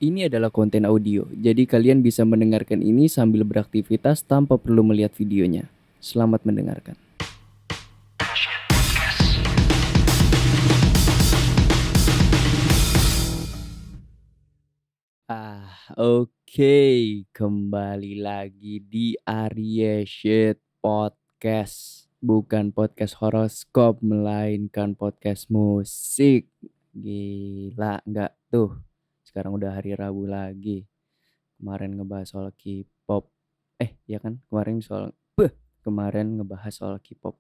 Ini adalah konten audio, jadi kalian bisa mendengarkan ini sambil beraktivitas tanpa perlu melihat videonya. Selamat mendengarkan. Oke, kembali lagi di Arya Shit Podcast. Bukan podcast horoskop, melainkan podcast musik. Gila, nggak tuh? Sekarang udah hari Rabu lagi. Kemarin ngebahas soal K-pop. Ya kan? Kemarin ngebahas soal K-pop.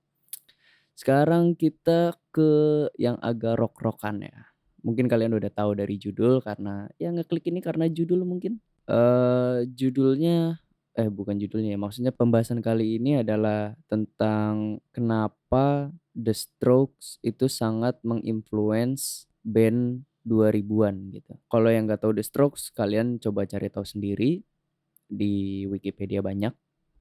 Sekarang kita ke yang agak rock-rockan ya. Mungkin kalian udah tahu dari judul karena ya ngeklik ini karena judul mungkin. Judulnya bukan judulnya ya, maksudnya pembahasan kali ini adalah tentang kenapa The Strokes itu sangat menginfluence band 2000-an gitu. Kalau yang nggak tahu The Strokes, kalian coba cari tahu sendiri di Wikipedia banyak.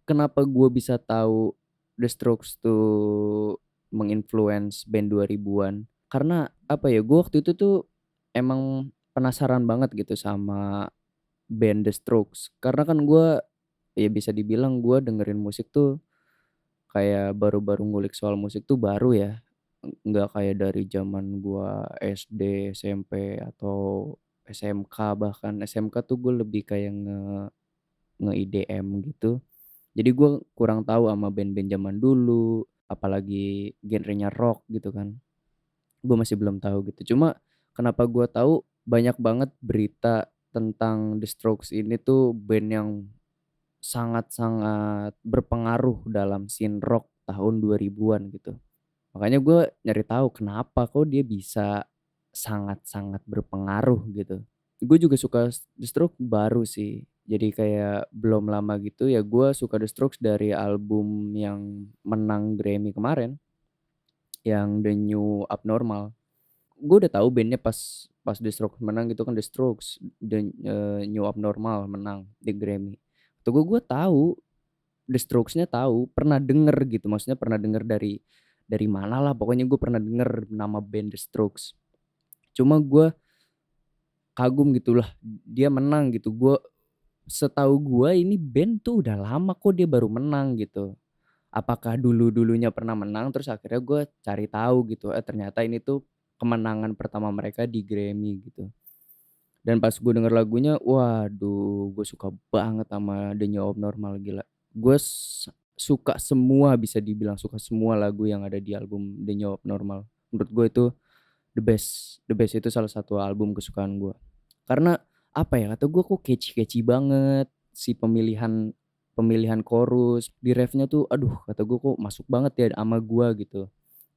Kenapa gue bisa tahu The Strokes tuh menginfluence band 2000-an? Karena apa ya, gue waktu itu tuh emang penasaran banget gitu sama band The Strokes. Karena kan gue ya bisa dibilang gue dengerin musik tuh kayak baru-baru ngulik soal musik tuh baru ya. Nggak kayak dari zaman gue SD, SMP atau SMK, bahkan SMK tuh gue lebih kayak nge-IDM gitu. Jadi gue kurang tahu sama band-band zaman dulu, apalagi genrenya rock gitu kan. Gue masih belum tahu gitu. Cuma kenapa gue tahu banyak banget berita tentang The Strokes ini tuh band yang sangat-sangat berpengaruh dalam scene rock tahun 2000-an gitu. Makanya gue nyari tahu kenapa kok dia bisa sangat-sangat berpengaruh gitu. Gue juga suka The Strokes baru sih. Jadi kayak belum lama gitu ya gue suka The Strokes dari album yang menang Grammy kemarin, yang The New Abnormal. Gue udah tahu bandnya pas pas The Strokes menang gitu kan, The Strokes, New Abnormal menang di Grammy. Tuh gue tahu The Strokes-nya tahu, pernah denger gitu, maksudnya pernah denger dari mana lah, pokoknya gue pernah denger nama band The Strokes. Cuma gue kagum gitu lah, dia menang gitu. Setahu gue ini band tuh udah lama kok dia baru menang gitu. Apakah dulu-dulunya pernah menang terus akhirnya gue cari tahu gitu. Ternyata ini tuh kemenangan pertama mereka di Grammy gitu. Dan pas gue denger lagunya, waduh, gue suka banget sama The New Abnormal, gila. Gue suka semua, bisa dibilang suka semua lagu yang ada di album The New Abnormal. Menurut gue itu the best. The best itu salah satu album kesukaan gue. Karena apa ya, kata gue kok catchy banget si pemilihan pemilihan chorus di refnya tuh, aduh, kata gue kok masuk banget ya sama gue gitu.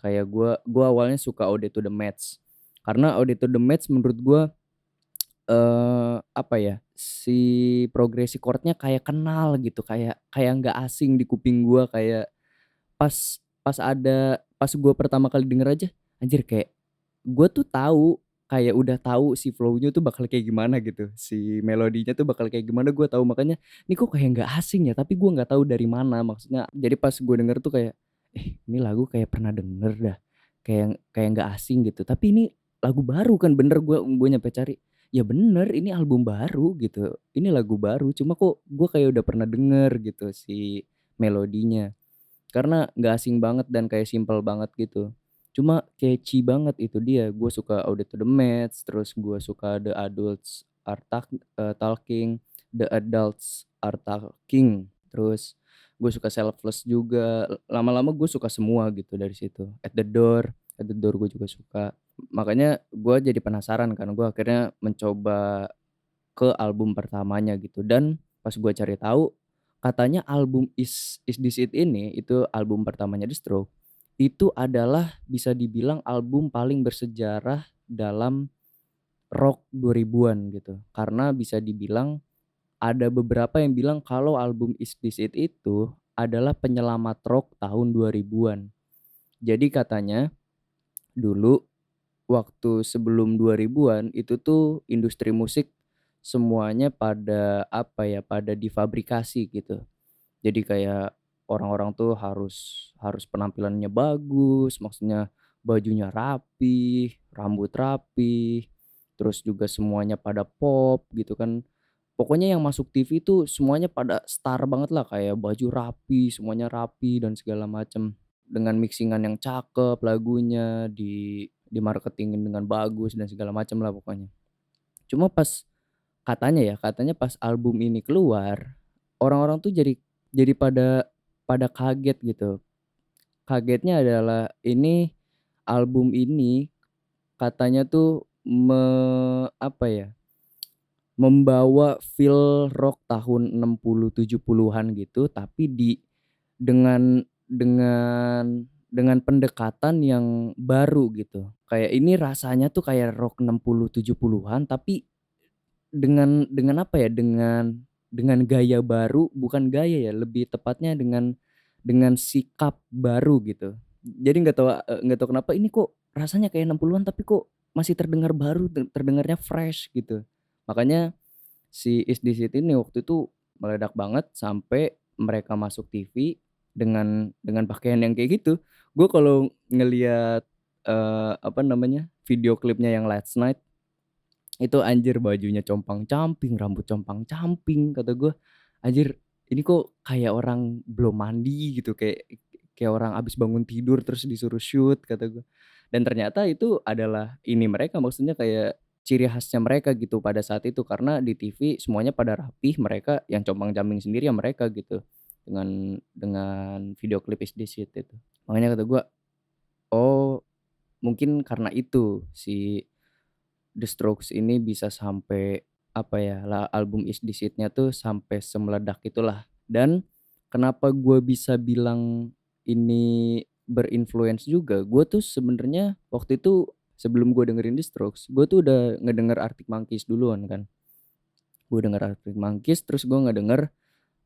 Kayak gue awalnya suka Ode to the Match. Karena Ode to the Match menurut gue apa ya, si progresi chord-nya kayak kenal gitu, kayak kayak nggak asing di kuping gua, kayak pas gua pertama kali denger aja, anjir kayak gua tuh tahu, kayak udah tahu si flow-nya tuh bakal kayak gimana gitu, si melodinya tuh bakal kayak gimana gua tahu, makanya ini kok kayak nggak asing ya, tapi gua nggak tahu dari mana maksudnya. Jadi pas gua denger tuh kayak, ini lagu kayak pernah denger dah, kayak kayak nggak asing gitu, tapi ini lagu baru kan, bener, gua nyampe cari, ya bener ini album baru gitu, ini lagu baru, cuma kok gua kayak udah pernah denger gitu si melodinya. Karena nggak asing banget dan kayak simpel banget gitu. Cuma catchy banget, itu dia. Gue suka Audio to the Match, terus gue suka Talking, The Adults Are Talking. Terus gue suka Selfless juga. Lama-lama gue suka semua gitu dari situ. At the Door gue juga suka. Makanya gue jadi penasaran kan. Gue akhirnya mencoba ke album pertamanya gitu, dan pas gue cari tahu katanya album Is This It ini, itu album pertamanya The Stroke, itu adalah bisa dibilang album paling bersejarah dalam rock 2000-an gitu. Karena bisa dibilang ada beberapa yang bilang kalau album Is This It itu adalah penyelamat rock tahun 2000-an. Jadi katanya dulu waktu sebelum 2000-an itu tuh industri musik semuanya pada apa ya, pada difabrikasi gitu. Jadi kayak orang-orang tuh harus harus penampilannya bagus, maksudnya bajunya rapi, rambut rapi, terus juga semuanya pada pop gitu kan. Pokoknya yang masuk TV tuh semuanya pada star banget lah, kayak baju rapi, semuanya rapi dan segala macam. Dengan mixing-an yang cakep lagunya, dimarketingin dengan bagus dan segala macam lah pokoknya. Cuma katanya pas album ini keluar, orang-orang tuh jadi pada kaget gitu. Kagetnya adalah ini album ini katanya tuh apa ya, membawa feel rock tahun 60 70-an gitu, tapi dengan pendekatan yang baru gitu. Kayak ini rasanya tuh kayak rock 60 70-an tapi dengan apa ya, dengan gaya baru, bukan gaya ya, lebih tepatnya dengan sikap baru gitu. Jadi nggak tahu kenapa ini kok rasanya kayak 60-an tapi kok masih terdengar baru, terdengarnya fresh gitu. Makanya si Is This It ini waktu itu meledak banget sampai mereka masuk TV dengan pakaian yang kayak gitu. Gue kalau ngelihat, apa namanya, video klipnya yang Last Night, itu anjir bajunya compang-camping, rambut compang-camping, kata gue, "Anjir ini kok kayak orang belum mandi gitu, kayak orang abis bangun tidur terus disuruh shoot," kata gue. Dan ternyata itu adalah ini mereka, maksudnya kayak ciri khasnya mereka gitu pada saat itu, karena di TV semuanya pada rapih, mereka yang compang-camping sendiri ya mereka gitu, dengan video klip Is This It itu. Makanya kata gue, "Oh mungkin karena itu si The Strokes ini bisa sampai, apa ya, album Is This It-nya tuh sampai semeledak itulah." Dan kenapa gue bisa bilang ini berinfluence juga, gue tuh sebenarnya waktu itu sebelum gue dengerin The Strokes, gue tuh udah ngedenger Arctic Monkeys duluan kan. Gue denger Arctic Monkeys, terus gue ngedenger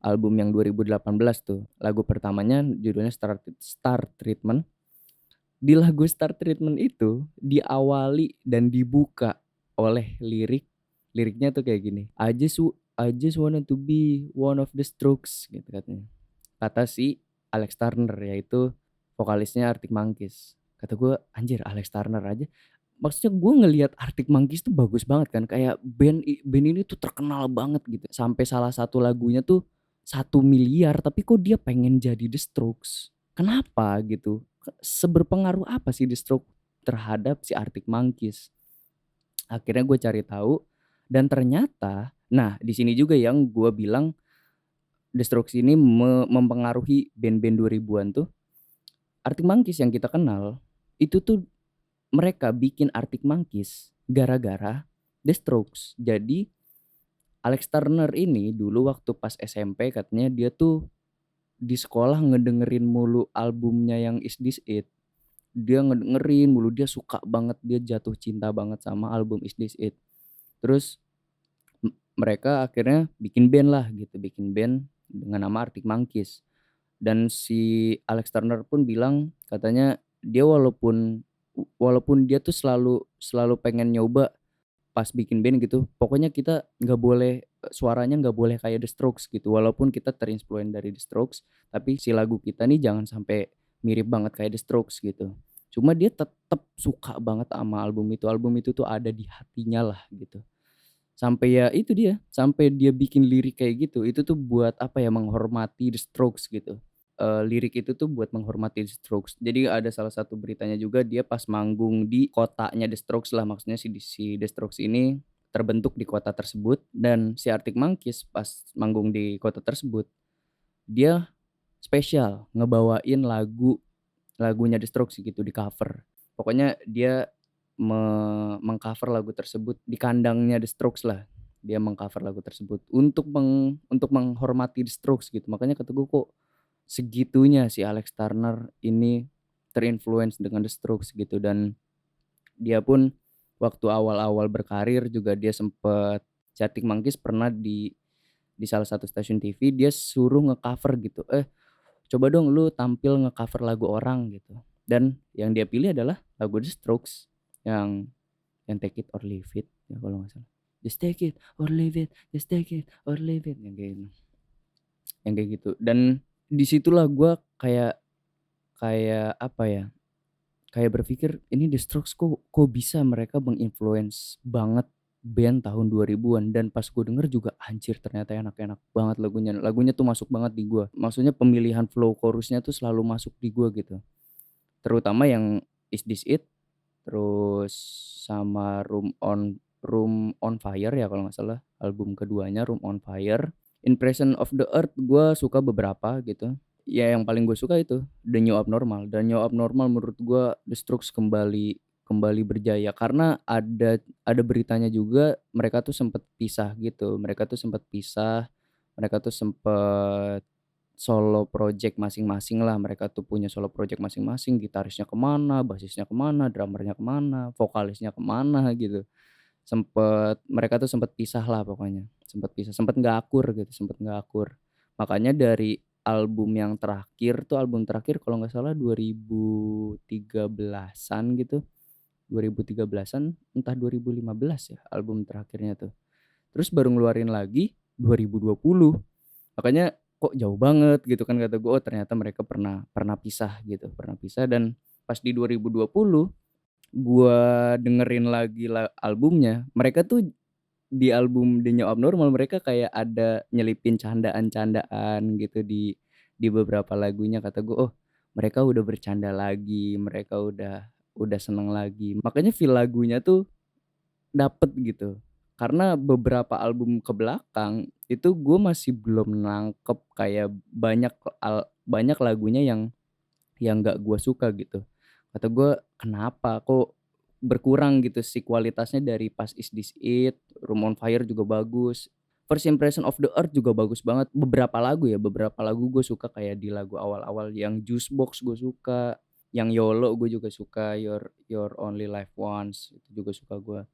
album yang 2018 tuh. Lagu pertamanya judulnya Star Treatment. Di lagu Star Treatment itu diawali dan dibuka oleh liriknya tuh kayak gini, I just wanted to be one of the Strokes gitu katanya. Kata si Alex Turner, yaitu vokalisnya Arctic Monkeys. Kata gue, anjir Alex Turner aja. Maksudnya gue ngelihat Arctic Monkeys tuh bagus banget kan, kayak band ini tuh terkenal banget gitu. Sampai salah satu lagunya tuh 1 miliar, tapi kok dia pengen jadi The Strokes. Kenapa gitu? Seberpengaruh apa sih The Strokes terhadap si Arctic Monkeys? Akhirnya gue cari tahu dan ternyata, nah di sini juga yang gue bilang The Strokes ini mempengaruhi band-band 2000-an tuh. Arctic Monkeys yang kita kenal itu tuh mereka bikin Arctic Monkeys gara-gara The Strokes. Jadi Alex Turner ini dulu waktu pas SMP katanya dia tuh di sekolah ngedengerin mulu albumnya yang Is This It. Dia ngedengerin mulu, dia suka banget, dia jatuh cinta banget sama album Is This It. Terus mereka akhirnya bikin band lah gitu, bikin band dengan nama Arctic Monkeys. Dan si Alex Turner pun bilang katanya dia walaupun walaupun dia tuh selalu selalu pengen nyoba pas bikin band gitu, pokoknya kita nggak boleh, suaranya nggak boleh kayak The Strokes gitu, walaupun kita terinspluence dari The Strokes, tapi si lagu kita nih jangan sampai mirip banget kayak The Strokes gitu. Cuma dia tetep suka banget sama album itu tuh ada di hatinya lah gitu. Sampai ya itu dia, sampai dia bikin lirik kayak gitu, itu tuh buat apa ya, menghormati The Strokes gitu. Lirik itu tuh buat menghormati The Strokes. Jadi ada salah satu beritanya juga dia pas manggung di kotanya The Strokes lah, maksudnya si The Strokes ini terbentuk di kota tersebut dan si Arctic Monkeys pas manggung di kota tersebut, dia spesial ngebawain lagunya The Strokes gitu, di-cover. Pokoknya dia meng-cover lagu tersebut di kandangnya The Strokes lah. Dia meng-cover lagu tersebut untuk menghormati The Strokes gitu. Makanya kata gue kok segitunya si Alex Turner ini terinfluence dengan The Strokes gitu, dan dia pun waktu awal-awal berkarir juga dia sempet, si Arctic Monkeys pernah di salah satu stasiun TV dia suruh nge-cover gitu, "Coba dong lu tampil nge-cover lagu orang," gitu. Dan yang dia pilih adalah lagu The Strokes yang Take It or Leave It ya kalau nggak salah. Just take it or leave it, just take it or leave it, yang kayak gitu. Dan disitulah gue kayak kayak apa ya, kayak berpikir, ini The Strokes kok bisa mereka menginfluence banget band tahun 2000-an dan pas gue denger juga anjir ternyata enak-enak banget lagunya. Lagunya tuh masuk banget di gua. Maksudnya pemilihan flow chorus-nya tuh selalu masuk di gua gitu. Terutama yang Is This It, terus sama Room on Fire ya kalau nggak salah, album keduanya Room on Fire. Impression of the Earth gue suka beberapa gitu. Ya yang paling gue suka itu The New Abnormal. The New Abnormal menurut gue The Strokes kembali kembali berjaya karena ada beritanya juga mereka tuh sempet pisah gitu. Mereka tuh sempet solo project masing-masing lah. Mereka tuh punya solo project masing-masing, gitarisnya kemana, basisnya kemana, drummernya kemana, vokalisnya kemana gitu. Mereka tuh sempet pisah lah pokoknya, sempet pisah, sempet nggak akur gitu, sempet nggak akur. Makanya dari album terakhir kalau nggak salah 2013-an gitu, 2013-an entah 2015 ya album terakhirnya tuh. Terus baru ngeluarin lagi 2020. Makanya kok jauh banget gitu kan kata gue, oh ternyata mereka pernah pernah pisah gitu, pernah pisah. Dan pas di 2020 gua dengerin lagi albumnya, mereka tuh di album The New Abnormal mereka kayak ada nyelipin candaan-candaan gitu di beberapa lagunya. Kata gue, oh mereka udah bercanda lagi, mereka udah seneng lagi. Makanya feel lagunya tuh dapet gitu. Karena beberapa album ke belakang itu gue masih belum nangkep kayak banyak lagunya yang nggak gue suka gitu. Kata gue, kenapa kok berkurang gitu si kualitasnya dari pas Is This It, Room on Fire juga bagus, First Impression of the Earth juga bagus banget. Beberapa lagu gue suka kayak di lagu awal-awal yang Juicebox gue suka, yang YOLO gue juga suka, Your Only Life Once itu juga suka gue.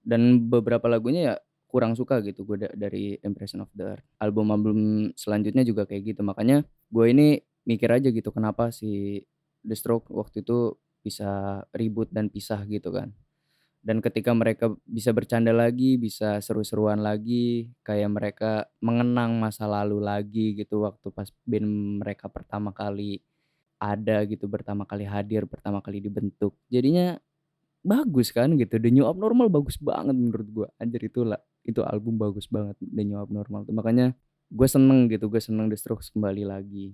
Dan beberapa lagunya ya kurang suka gitu gue dari Impression of the Earth. Album-album selanjutnya juga kayak gitu. Makanya gue ini mikir aja gitu kenapa si The Stroke waktu itu bisa ribut dan pisah gitu kan. Dan ketika mereka bisa bercanda lagi, bisa seru-seruan lagi, kayak mereka mengenang masa lalu lagi gitu waktu pas band mereka pertama kali ada gitu, pertama kali hadir, pertama kali dibentuk. Jadinya bagus kan gitu, The New Abnormal bagus banget menurut gua, anjir itu album bagus banget The New Abnormal tuh, makanya gue seneng gitu, gue seneng The Strokes kembali lagi.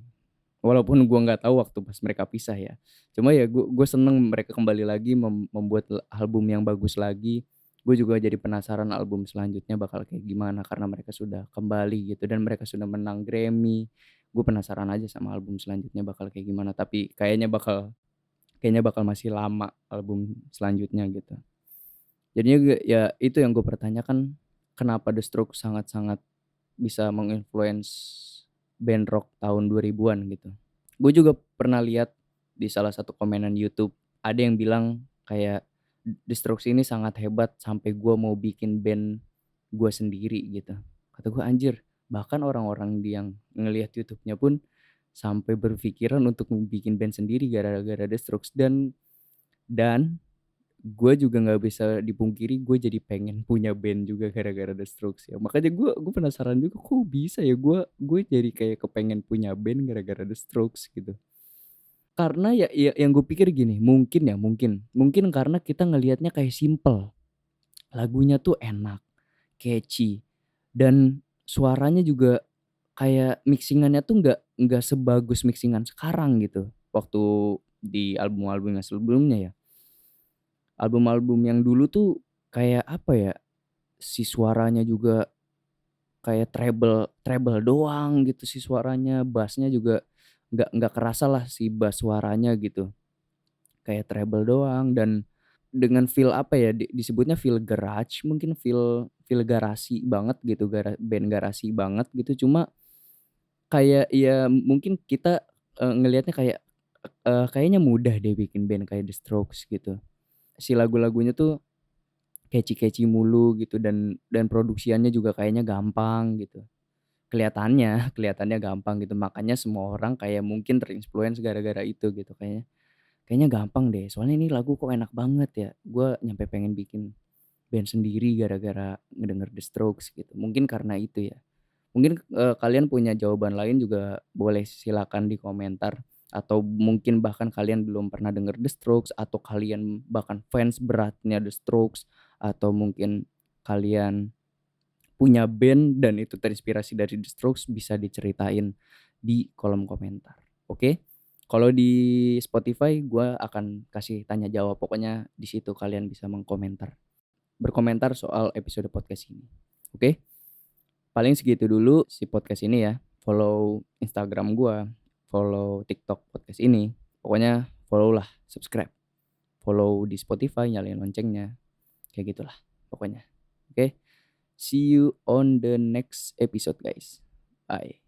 Walaupun gua nggak tahu waktu pas mereka pisah ya, cuma ya gue seneng mereka kembali lagi membuat album yang bagus lagi. Gue juga jadi penasaran album selanjutnya bakal kayak gimana karena mereka sudah kembali gitu dan mereka sudah menang Grammy. Gue penasaran aja sama album selanjutnya bakal kayak gimana, tapi kayaknya bakal masih lama album selanjutnya gitu. Jadinya ya itu yang gue pertanyakan, kenapa The Strokes sangat-sangat bisa menginfluence band rock tahun 2000-an gitu. Gue juga pernah lihat di salah satu komenan YouTube, ada yang bilang kayak The Strokes ini sangat hebat sampai gue mau bikin band gue sendiri gitu. Kata gue, anjir, bahkan orang-orang yang ngelihat YouTube-nya pun sampai berpikiran untuk bikin band sendiri gara-gara The Strokes. Dan gue juga nggak bisa dipungkiri gue jadi pengen punya band juga gara-gara The Strokes ya. Makanya gue penasaran juga kok bisa ya gue jadi kayak kepengen punya band gara-gara The Strokes gitu. Karena ya yang gue pikir gini, mungkin karena kita ngelihatnya kayak simple. Lagunya tuh enak, catchy, dan suaranya juga kayak mixingannya tuh nggak sebagus mixingan sekarang gitu. Waktu di album-album yang sebelumnya ya. Album-album yang dulu tuh kayak apa ya, si suaranya juga kayak treble treble doang gitu si suaranya, bass-nya juga nggak kerasa lah si bass suaranya gitu. Kayak treble doang dan dengan feel apa ya, disebutnya feel garage, mungkin feel feel garasi banget gitu, band garasi banget gitu. Cuma kayak ya mungkin kita, ngelihatnya kayak, kayaknya mudah deh bikin band kayak The Strokes gitu. Si lagu-lagunya tuh catchy-catchy mulu gitu dan produksiannya juga kayaknya gampang gitu. Kelihatannya gampang gitu, makanya semua orang kayak mungkin gara-gara itu gitu, kayaknya gampang deh, soalnya ini lagu kok enak banget ya, gue nyampe pengen bikin band sendiri gara-gara ngedenger The Strokes gitu, mungkin karena itu ya. Mungkin, kalian punya jawaban lain juga boleh silakan di komentar, atau mungkin bahkan kalian belum pernah denger The Strokes, atau kalian bahkan fans beratnya The Strokes, atau mungkin kalian punya band dan itu terinspirasi dari The Strokes, bisa diceritain di kolom komentar. Oke? Kalau di Spotify gue akan kasih tanya jawab, pokoknya di situ kalian bisa berkomentar soal episode podcast ini. Oke? Paling segitu dulu si podcast ini ya. Follow Instagram gue, follow TikTok podcast ini. Pokoknya follow lah, subscribe. Follow di Spotify, nyalain loncengnya. Kayak gitulah pokoknya. Oke? See you on the next episode guys. Bye.